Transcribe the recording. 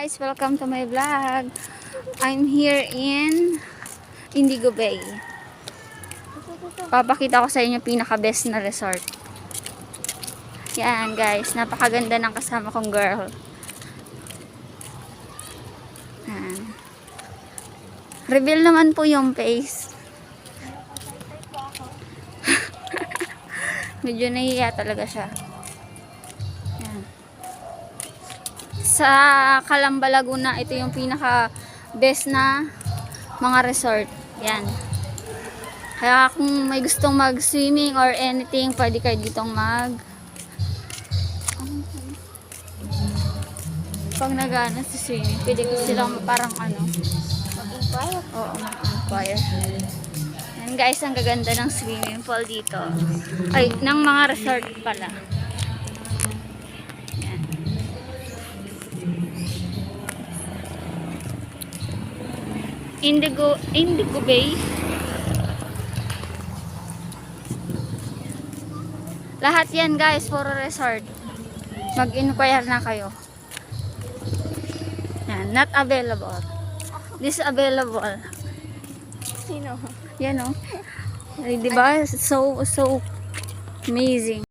Guys, welcome to my vlog. I'm here in Indigo Bay. Papakita ko sa inyo pinaka-best na resort. Yan guys, napakaganda ng kasama kong girl. Yan. Reveal naman po yung face. Medyo nahiya talaga siya. Yan. Sa Calamba, Laguna, ito yung pinaka best na mga resort. Yan. Kaya kung may gustong mag-swimming or anything, pwede kayo ditong pag nag-ano sa swimming, pwede ko silang parang mag-inquire? Oo, mag-inquire. Yan guys, ang gaganda ng swimming pool dito. Ay, ng mga resort pala. Yan. Indigo Bay. Lahat yan guys, puro resort. Mag-inquire na kayo. Yan, not available. This available. Sino? Yan o. Ay, diba? So amazing.